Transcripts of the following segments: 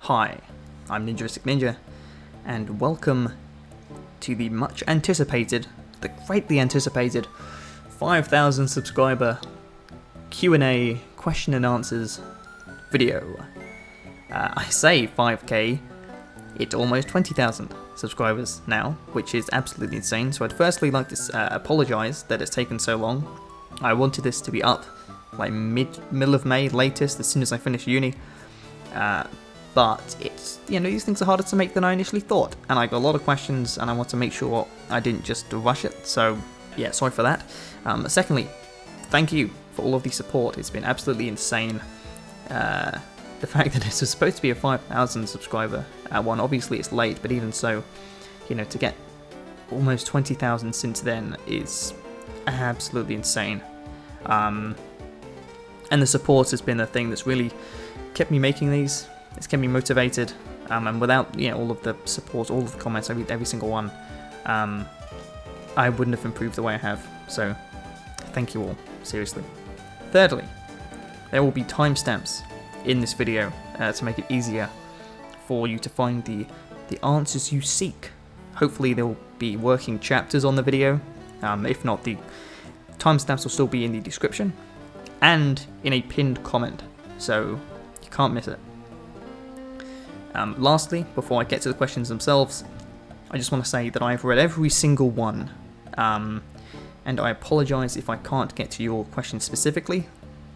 Hi, I'm NinjaristicNinja, and welcome to the much anticipated, the greatly anticipated 5,000 subscriber Q&A question and answers video. I say 5k, it's almost 20,000 subscribers now, which is absolutely insane. So I'd firstly like to apologise that it's taken so long. I wanted this to be up like middle of May latest, as soon as I finish uni. But it's, these things are harder to make than I initially thought, and I got a lot of questions, and I want to make sure I didn't just rush it, so yeah, sorry for that. Secondly, thank you for all of the support. It's been absolutely insane. The fact that this was supposed to be a 5,000 subscriber one, obviously it's late, but even so, to get almost 20,000 since then is absolutely insane. And the support has been the thing that's really kept me making these. It's kept me motivated, and without all of the support, all of the comments, every single one, I wouldn't have improved the way I have. So, thank you all, seriously. Thirdly, there will be timestamps in this video to make it easier for you to find the answers you seek. Hopefully, there will be working chapters on the video. If not, the timestamps will still be in the description and in a pinned comment, so you can't miss it. Lastly, before I get to the questions themselves, I just want to say that I've read every single one, and I apologise if I can't get to your question specifically.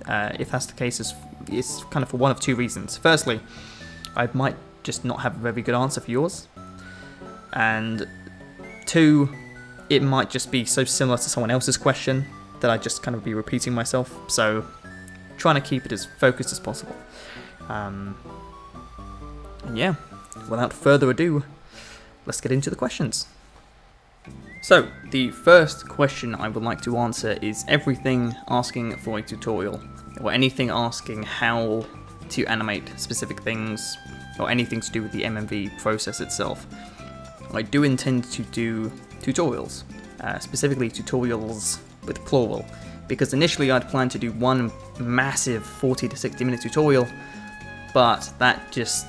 If that's the case, it's kind of for one of two reasons. Firstly, I might just not have a very good answer for yours, and two, it might just be so similar to someone else's question that I'd just kind of be repeating myself, so trying to keep it as focused as possible. And yeah, without further ado, let's get into the questions. So, the first question I would like to answer is everything asking for a tutorial, or anything asking how to animate specific things, or anything to do with the MMV process itself. I do intend to do tutorials, specifically tutorials with Clover, because initially I'd planned to do one massive 40 to 60 minute tutorial, but that just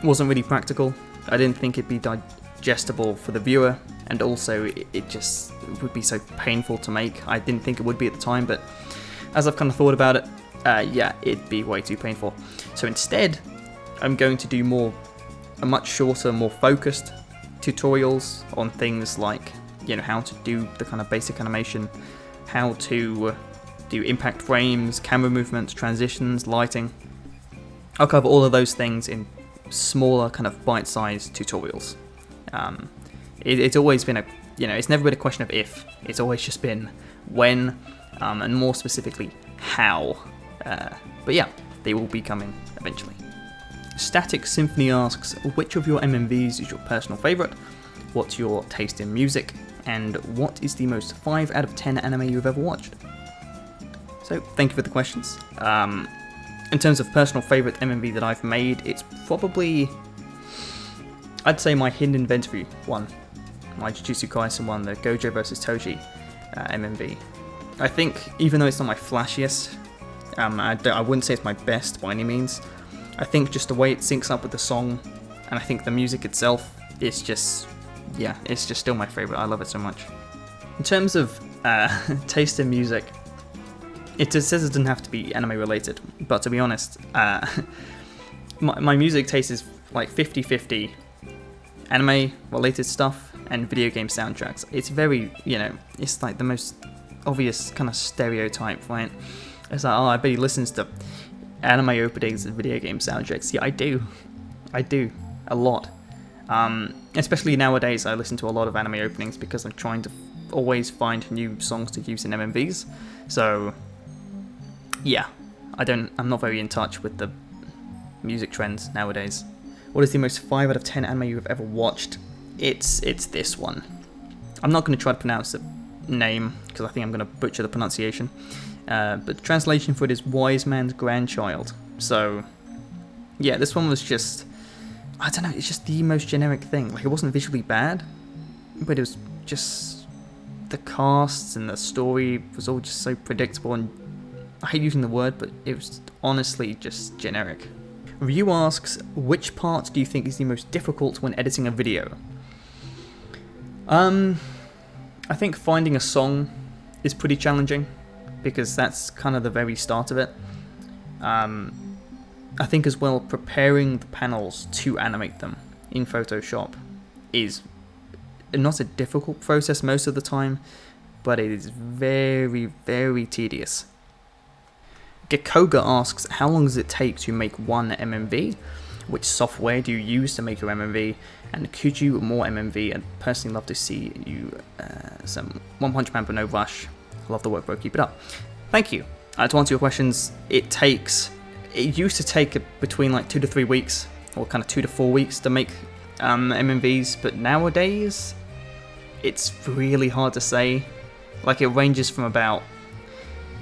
wasn't really practical. I didn't think it'd be digestible for the viewer, and also it just would be so painful to make. I didn't think it would be at the time, but as I've kind of thought about it, yeah, it'd be way too painful. So instead, I'm going to do a much shorter, more focused tutorials on things like, how to do the kind of basic animation, how to do impact frames, camera movements, transitions, lighting. I'll cover all of those things in smaller kind of bite-sized tutorials. It's always been it's never been a question of if, it's always just been when, and more specifically how. But yeah, they will be coming eventually. Static Symphony asks, which of your MMVs is your personal favourite? What's your taste in music? And what is the most 5 out of 10 anime you've ever watched? So, thank you for the questions. In terms of personal favourite MMV that I've made, it's probably, I'd say my Hidden Inventory one, my Jujutsu Kaisen one, the Gojo vs Toji MMV. I think, even though it's not my flashiest, I wouldn't say it's my best by any means. I think just the way it syncs up with the song, and I think the music itself is just, yeah, it's just still my favourite. I love it so much. In terms of taste in music, it says it doesn't have to be anime related, but to be honest, my music taste is like 50-50 anime related stuff and video game soundtracks. It's very, it's like the most obvious kind of stereotype, right? It's like, oh, I bet he listens to anime openings and video game soundtracks. Yeah, I do a lot. Especially nowadays, I listen to a lot of anime openings because I'm trying to always find new songs to use in MMVs. So yeah, I'm not very in touch with the music trends nowadays. What is the most 5 out of 10 anime you've ever watched? It's this one. I'm not going to try to pronounce the name because I think I'm going to butcher the pronunciation. But the translation for it is Wise Man's Grandchild. So yeah, this one was just, I don't know, it's just the most generic thing. Like, it wasn't visually bad, but it was just, the casts and the story was all just so predictable, and I hate using the word, but it was honestly just generic. Ryu asks, which part do you think is the most difficult when editing a video? I think finding a song is pretty challenging, because that's kind of the very start of it. I think as well, preparing the panels to animate them in Photoshop is not a difficult process most of the time, but it is very, very tedious. Gekoga asks, how long does it take to make one MMV? Which software do you use to make your MMV? And could you more MMV? I'd personally love to see you some One Punch Man, but no rush. I love the work, bro. Keep it up. Thank you. To answer your questions, it used to take between like 2 to 3 weeks, or kind of 2 to 4 weeks to make MMVs, but nowadays it's really hard to say. Like, it ranges from about,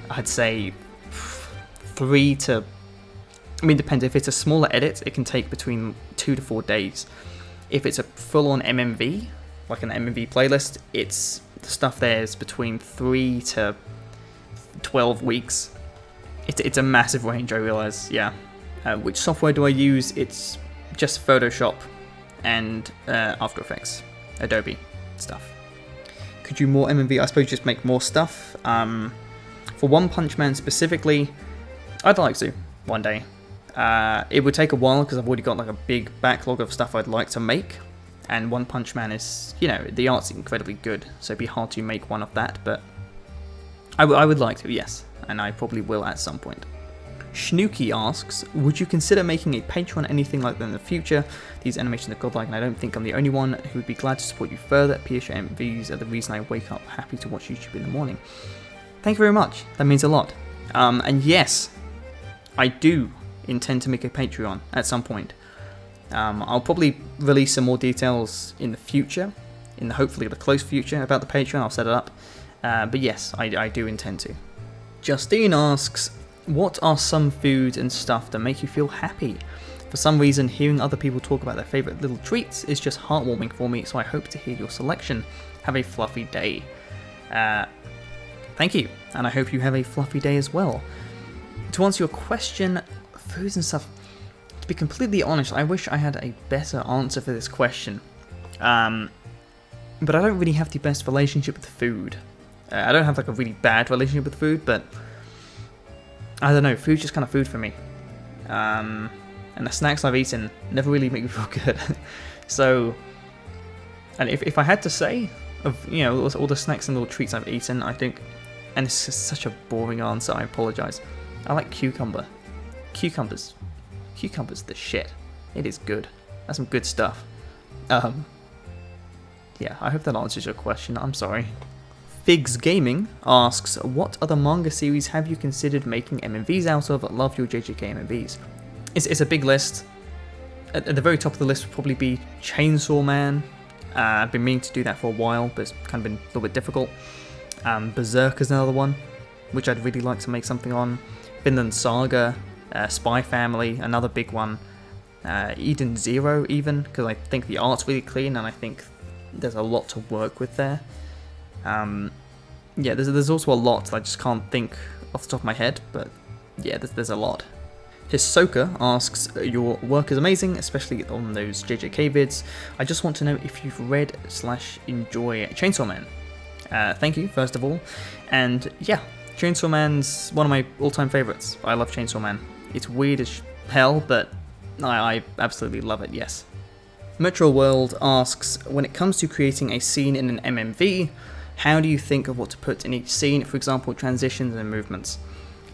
I'd say, 3 to, I mean, depends. If it's a smaller edit, it can take between 2 to 4 days. If it's a full-on MMV, like an MMV playlist, the stuff there is between 3 to 12 weeks. It's a massive range, I realise, yeah. Which software do I use? It's just Photoshop and After Effects, Adobe stuff. Could you more MMV? I suppose just make more stuff. For One Punch Man specifically, I'd like to, one day. It would take a while, because I've already got like a big backlog of stuff I'd like to make. And One Punch Man is, you know, the art's incredibly good, so it'd be hard to make one of that, but I would like to, yes. And I probably will at some point. Snooky asks, would you consider making a Patreon, anything like that in the future? These animations are godlike, and I don't think I'm the only one who would be glad to support you further. PS MMVs are the reason I wake up happy to watch YouTube in the morning. Thank you very much, that means a lot. And yes, I do intend to make a Patreon at some point. I'll probably release some more details in the future, in hopefully the close future, about the Patreon. I'll set it up. But yes, I do intend to. Justine asks, what are some foods and stuff that make you feel happy? For some reason, hearing other people talk about their favourite little treats is just heartwarming for me, so I hope to hear your selection. Have a fluffy day. Thank you, and I hope you have a fluffy day as well. To answer your question, foods and stuff, to be completely honest, I wish I had a better answer for this question. But I don't really have the best relationship with food. I don't have like a really bad relationship with food, but I don't know, food's just kind of food for me. And the snacks I've eaten never really make me feel good. So, and if I had to say, of, you know, all the snacks and little treats I've eaten, I think, and it's just such a boring answer, I apologise, I like cucumber. Cucumber's the shit. It is good. That's some good stuff. Yeah, I hope that answers your question, I'm sorry. Figs Gaming asks, what other manga series have you considered making MMVs out of? Love your JJK MMVs. It's a big list. At the very top of the list would probably be Chainsaw Man. I've been meaning to do that for a while, but it's kind of been a little bit difficult. Berserk is another one, which I'd really like to make something on. Vinland Saga, Spy Family, another big one. Eden Zero even, because I think the art's really clean and I think there's a lot to work with there. Yeah, there's also a lot I just can't think off the top of my head, but yeah, there's a lot. Hisoka asks, your work is amazing, especially on those JJK vids. I just want to know if you've read/enjoy Chainsaw Man. Thank you, first of all. And yeah, Chainsaw Man's one of my all-time favourites. I love Chainsaw Man. It's weird as hell, but I absolutely love it, yes. Metro World asks, when it comes to creating a scene in an MMV, how do you think of what to put in each scene, for example, transitions and movements?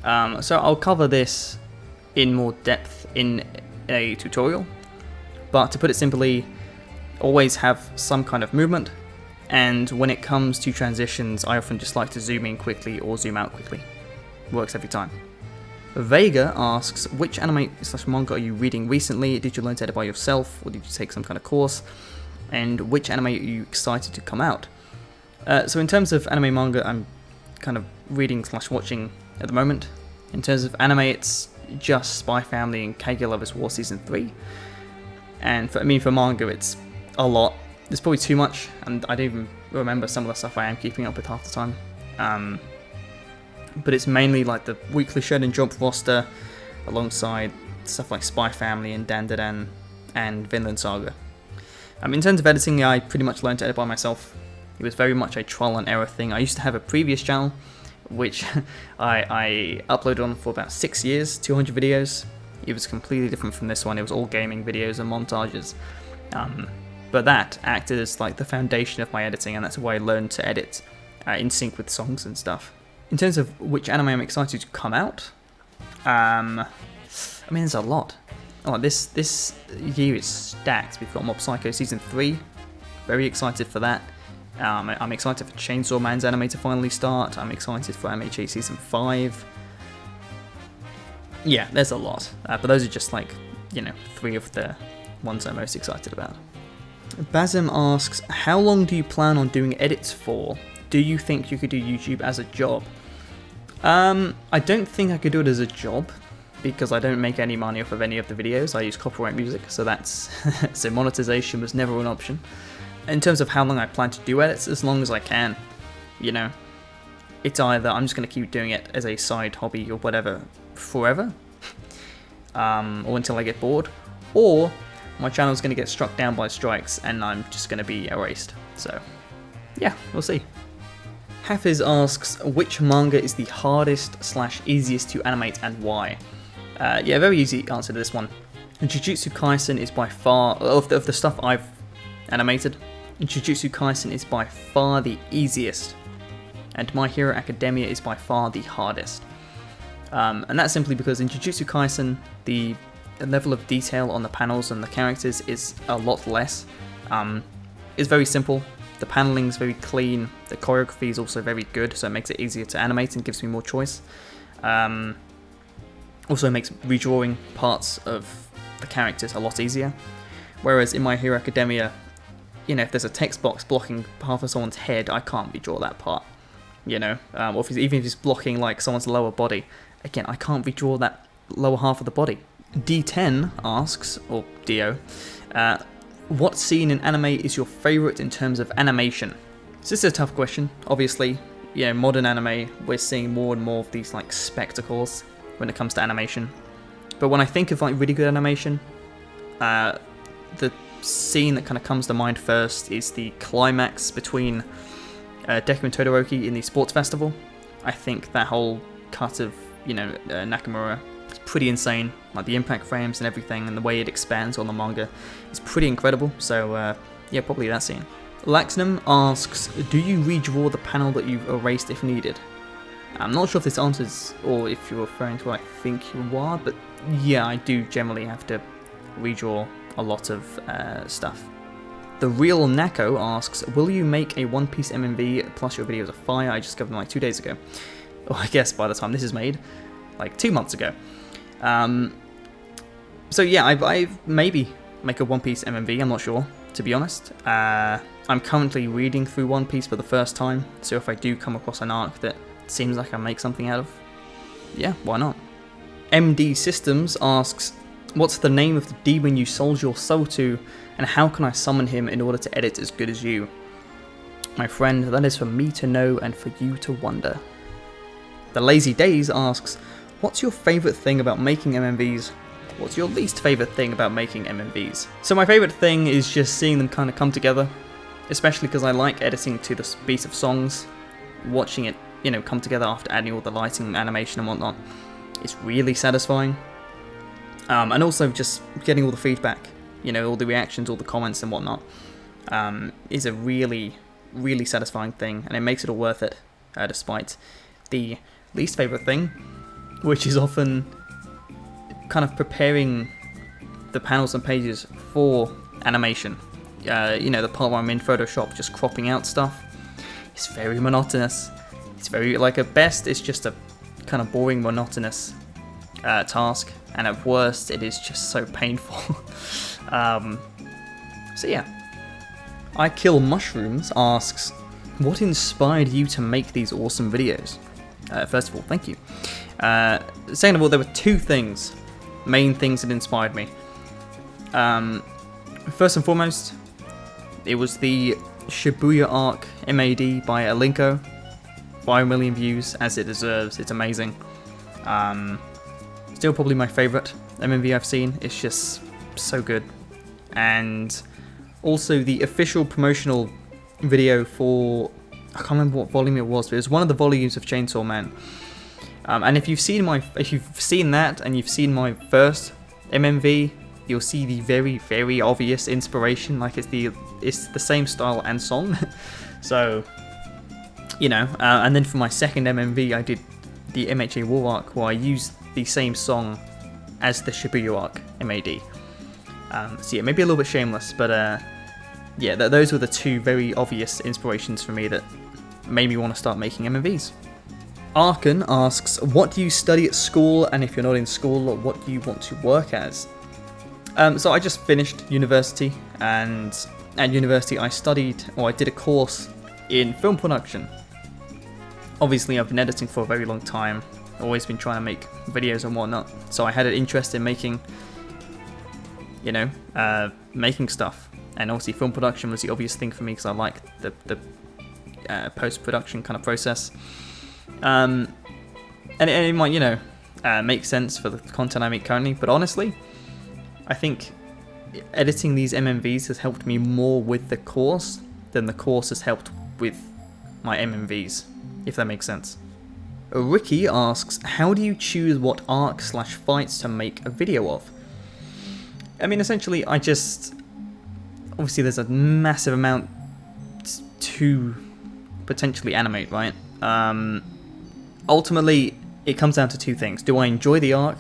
So I'll cover this in more depth in a tutorial, but to put it simply, always have some kind of movement, and when it comes to transitions, I often just like to zoom in quickly or zoom out quickly. Works every time. Vega asks, which anime/manga are you reading recently? Did you learn to edit by yourself, or did you take some kind of course? And which anime are you excited to come out? So in terms of anime manga, I'm kind of reading/watching at the moment. In terms of anime, it's just Spy Family and Kaguya Lovers War Season 3. And for manga, it's a lot. It's probably too much, and I don't even remember some of the stuff I am keeping up with half the time. But it's mainly like the weekly Shonen Jump roster, alongside stuff like Spy Family and Dandadan and Vinland Saga. In terms of editing, I pretty much learned to edit by myself. It was very much a trial and error thing. I used to have a previous channel, which I uploaded on for about 6 years, 200 videos. It was completely different from this one. It was all gaming videos and montages. But that acted as like the foundation of my editing, and that's why I learned to edit in sync with songs and stuff. In terms of which anime I'm excited to come out, I mean, there's a lot. Oh, this year is stacked. We've got Mob Psycho Season 3. Very excited for that. I'm excited for Chainsaw Man's anime to finally start. I'm excited for MHA Season 5. Yeah, there's a lot. But those are just like, 3 of the ones I'm most excited about. Basim asks, how long do you plan on doing edits for? Do you think you could do YouTube as a job? I don't think I could do it as a job, because I don't make any money off of any of the videos. I use copyright music, so so monetization was never an option. In terms of how long I plan to do edits, as long as I can. It's either I'm just going to keep doing it as a side hobby or whatever forever, or until I get bored, or my channel's going to get struck down by strikes and I'm just going to be erased. So yeah, we'll see. Hafiz asks, which manga is the hardest/easiest to animate and why? Yeah, very easy answer to this one. Jujutsu Kaisen is by far, of the stuff I've animated, Jujutsu Kaisen is by far the easiest, and My Hero Academia is by far the hardest. And that's simply because in Jujutsu Kaisen, the level of detail on the panels and the characters is a lot less. It's very simple, the panelling is very clean, the choreography is also very good, so it makes it easier to animate and gives me more choice. Also makes redrawing parts of the characters a lot easier. Whereas in My Hero Academia, if there's a text box blocking half of someone's head, I can't redraw that part. Or even if he's blocking like someone's lower body, again, I can't redraw that lower half of the body. D10 asks, or Dio, what scene in anime is your favourite in terms of animation? So this is a tough question. Obviously, modern anime, we're seeing more and more of these like spectacles when it comes to animation. But when I think of like really good animation, the scene that kind of comes to mind first is the climax between Deku and Todoroki in the sports festival. I think that whole cut of Nakamura is pretty insane. Like the impact frames and everything, and the way it expands on the manga is pretty incredible. So yeah, probably that scene. Laxnum asks, do you redraw the panel that you've erased if needed? I'm not sure if this answers, or if you're referring to what I think you are, but yeah, I do generally have to redraw a lot of stuff. The Real Nako asks, will you make a One Piece MMV plus your videos are fire? I just got them like 2 days ago. Or I guess by the time this is made, like 2 months ago. So yeah, I maybe make a One Piece MMV, I'm not sure, to be honest. I'm currently reading through One Piece for the first time, so if I do come across an arc that seems like I make something out of, yeah, why not? MD Systems asks, what's the name of the demon you sold your soul to, and how can I summon him in order to edit as good as you? My friend, that is for me to know and for you to wonder. The Lazy Days asks, what's your favourite thing about making MMVs? What's your least favourite thing about making MMVs? So my favourite thing is just seeing them kind of come together, especially because I like editing to the beat of songs, watching it, come together after adding all the lighting and animation and whatnot. It's really satisfying. And also just getting all the feedback, all the reactions, all the comments and whatnot, is a really, really satisfying thing, and it makes it all worth it, despite the least favourite thing, which is often kind of preparing the panels and pages for animation. The part where I'm in Photoshop just cropping out stuff. It's very monotonous. It's very, at best, it's just a kind of boring, monotonous task, and at worst, it is just so painful. So yeah. I Kill Mushrooms asks, what inspired you to make these awesome videos? First of all, thank you. Second of all, there were two main things that inspired me. First and foremost, it was the Shibuya arc MAD by Alinko. 5 million views, as it deserves. It's amazing. Still probably my favourite MMV I've seen. It's just so good. And also the official promotional video for, I can't remember what volume it was, but it was one of the volumes of Chainsaw Man. And if you've seen that and you've seen my first MMV, you'll see the very, very obvious inspiration. Like it's the same style and song. So, you know. And then for my second MMV, I did the MHA War arc, where I used the same song as the Shibuya arc MAD. So yeah, maybe a little bit shameless, but yeah, those were the two very obvious inspirations for me that made me want to start making MMVs. Arkan asks, what do you study at school, and if you're not in school, what do you want to work as? So I just finished university, and at university I did a course in film production. Obviously I've been editing for a very long time, always been trying to make videos and whatnot, so I had an interest in making, you know, making stuff. And obviously film production was the obvious thing for me because I like the post-production kind of process. And it might, you know, make sense for the content I make currently, but honestly, I think editing these MMVs has helped me more with the course than the course has helped with my MMVs, if that makes sense. Ricky asks, how do you choose what arc/fights to make a video of? I mean, essentially, obviously there's a massive amount to potentially animate, right? Ultimately, it comes down to two things. Do I enjoy the arc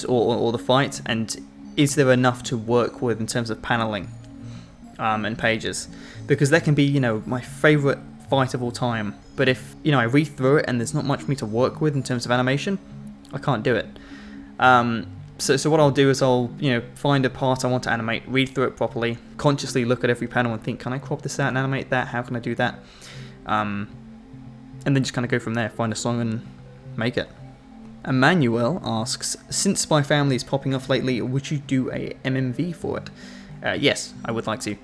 or the fight, and is there enough to work with in terms of paneling and pages? Because that can be, you know, my favorite fight of all time, but if, you know, I read through it and there's not much for me to work with in terms of animation, I can't do it. So what I'll do is I'll, you know, find a part I want to animate, read through it properly, consciously look at every panel and think, can I crop this out and animate that? How can I do that? And then just kind of go from there, find a song and make it. Emmanuel asks, since Spy Family is popping off lately, would you do a MMV for it? Yes, I would like to.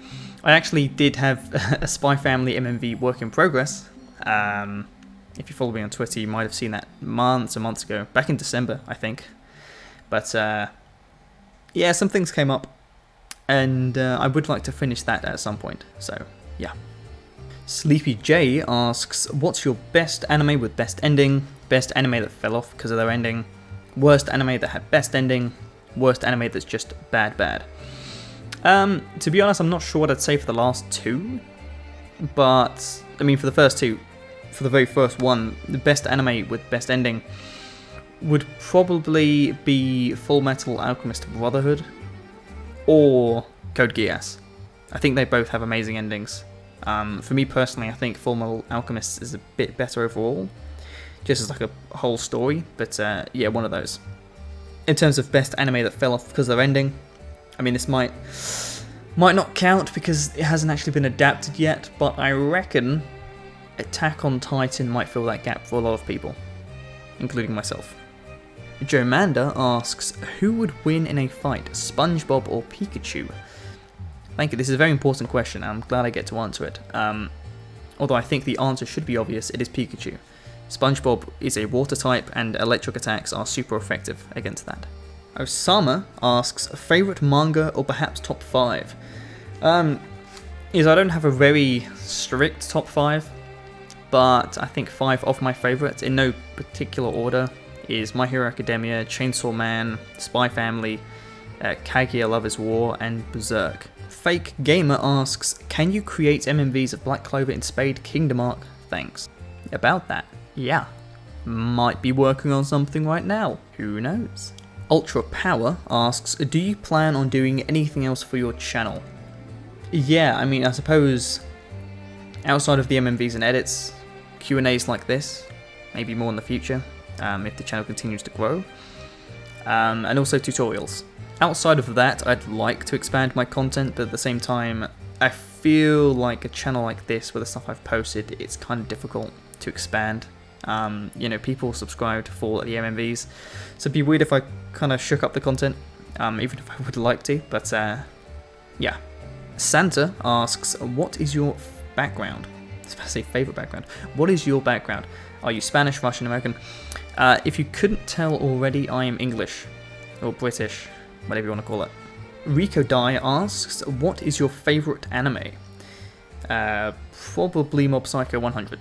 I actually did have a Spy Family MMV work in progress. If you follow me on Twitter, you might have seen that months and months ago, back in December, I think. But yeah, some things came up, and I would like to finish that at some point, so yeah. Sleepy J asks, what's your best anime with best ending, best anime that fell off because of their ending, worst anime that had best ending, worst anime that's just bad? To be honest, I'm not sure what I'd say for the last two, but, I mean, for the first two, for the very first one, the best anime with best ending would probably be Full Metal Alchemist Brotherhood or Code Geass. I think they both have amazing endings. For me personally, I think Full Metal Alchemist is a bit better overall, just as like a whole story, but yeah, one of those. In terms of best anime that fell off because of their ending, I mean, this might not count because it hasn't actually been adapted yet, but I reckon Attack on Titan might fill that gap for a lot of people, including myself. Joe Manda asks, who would win in a fight, Spongebob or Pikachu? Thank you, this is a very important question, and I'm glad I get to answer it. Although I think the answer should be obvious, it is Pikachu. Spongebob is a water type, and electric attacks are super effective against that. Osama asks, favourite manga or perhaps top 5? I don't have a very strict top 5, but I think 5 of my favourites, in no particular order, is My Hero Academia, Chainsaw Man, Spy Family, Kaguya Lover's War, and Berserk. Fake Gamer asks, can you create MMVs of Black Clover in Spade Kingdom Arc? Thanks. About that, yeah. Might be working on something right now, who knows? Ultra Power asks, do you plan on doing anything else for your channel? Yeah, I mean, I suppose outside of the MMVs and edits, Q&As like this, maybe more in the future, if the channel continues to grow, and also tutorials. Outside of that, I'd like to expand my content, but at the same time, I feel like a channel like this, with the stuff I've posted, it's kind of difficult to expand. You know, people subscribe for the MMVs, so it'd be weird if I kind of shook up the content, even if I would like to, but yeah. Santa asks, what is your background? I was about to say favourite background. What is your background? Are you Spanish, Russian, American? If you couldn't tell already, I am English. or British, whatever you want to call it. Rico Dye asks, what is your favourite anime? Probably Mob Psycho 100.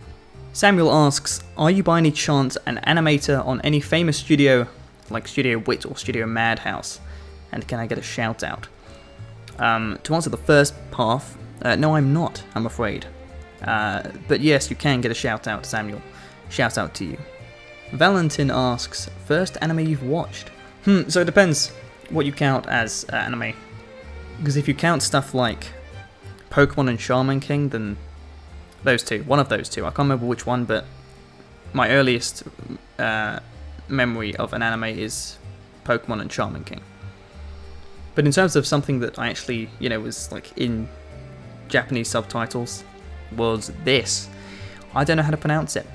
Samuel asks, are you by any chance an animator on any famous studio like Studio Wit or Studio Madhouse? And can I get a shout out? To answer the first half, no I'm not, I'm afraid. But yes, you can get a shout out, Samuel. Shout out to you. Valentin asks, first anime you've watched? So it depends what you count as anime. Because if you count stuff like Pokemon and Shaman King, then those two, one of those two. I can't remember which one, but my earliest memory of an anime is Pokemon and Shaman King. But in terms of something that I actually, was like in Japanese subtitles, was this. I don't know how to pronounce it.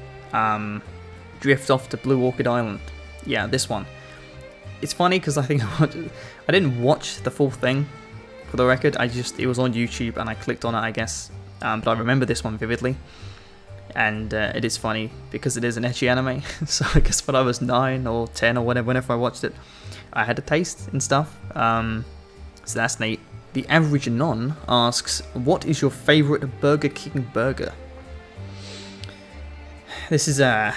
Drift Off to Blue Orchid Island. Yeah, this one. It's funny because I think I didn't watch the full thing, for the record. It was on YouTube and I clicked on it, I guess. But I remember this one vividly. And it is funny because it is an ecchi anime. So I guess when I was 9 or 10 or whenever I watched it, I had a taste and stuff. So that's neat. The Average Non asks, what is your favourite Burger King burger? This is going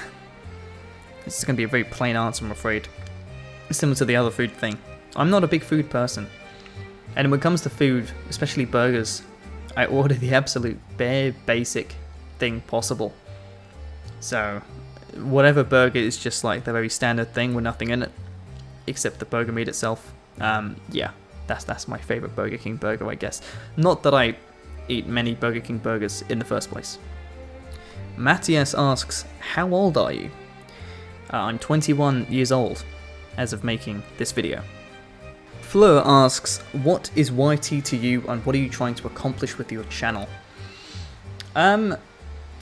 to be a very plain answer, I'm afraid. Similar to the other food thing. I'm not a big food person. And when it comes to food, especially burgers, I order the absolute bare basic thing possible. So, whatever burger is just like the very standard thing with nothing in it, except the burger meat itself. Yeah, that's my favourite Burger King burger, I guess. Not that I eat many Burger King burgers in the first place. Matthias asks, how old are you? I'm 21 years old, as of making this video. Fleur asks, what is YT to you and what are you trying to accomplish with your channel?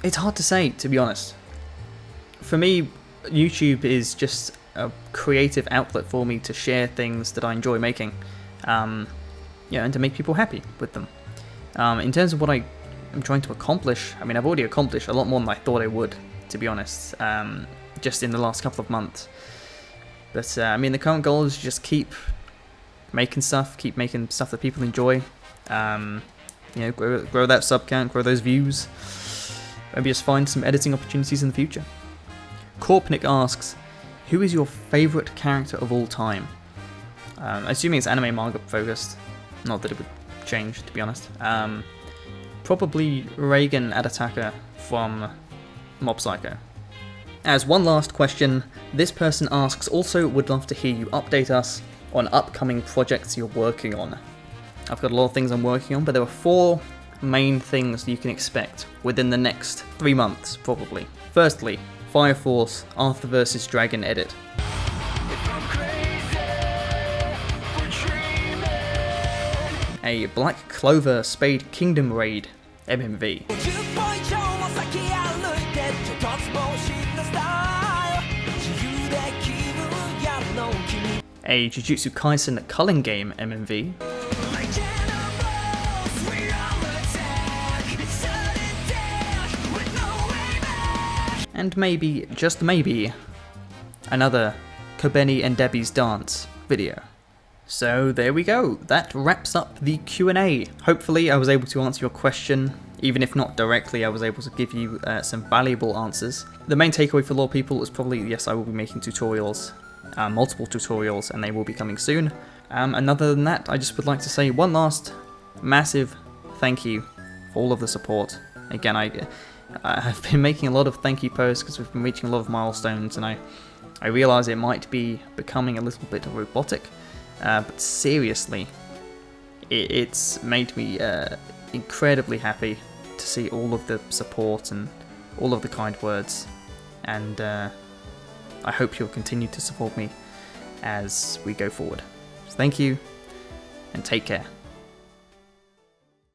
It's hard to say, to be honest. For me, YouTube is just a creative outlet for me to share things that I enjoy making, and to make people happy with them. In terms of what I am trying to accomplish, I mean, I've already accomplished a lot more than I thought I would, to be honest, just in the last couple of months. But, I mean, the current goal is just keep making stuff that people enjoy, grow that sub count, grow those views, maybe just find some editing opportunities in the future. Korpnik asks, who is your favourite character of all time? Assuming it's anime manga focused, not that it would change, to be honest. Probably Reagan Adataka from Mob Psycho. As one last question, this person asks, also would love to hear you update us on upcoming projects you're working on. I've got a lot of things I'm working on, but there are 4 main things you can expect within the next 3 months, probably. Firstly, Fire Force Arthur vs Dragon edit. A Black Clover Spade Kingdom Raid MMV. A Jujutsu Kaisen Culling Game MMV. And maybe, just maybe, another Kobeni and Debbie's Dance video. So there we go, that wraps up the Q&A. Hopefully I was able to answer your question, even if not directly, I was able to give you some valuable answers. The main takeaway for a lot of people is probably, yes, I will be making tutorials, multiple tutorials, and they will be coming soon. And other than that, I just would like to say one last massive thank you for all of the support. Again, I've been making a lot of thank you posts because we've been reaching a lot of milestones, and I realise it might be becoming a little bit robotic, but seriously, it's made me incredibly happy to see all of the support and all of the kind words, and I hope you'll continue to support me as we go forward. So thank you, and take care.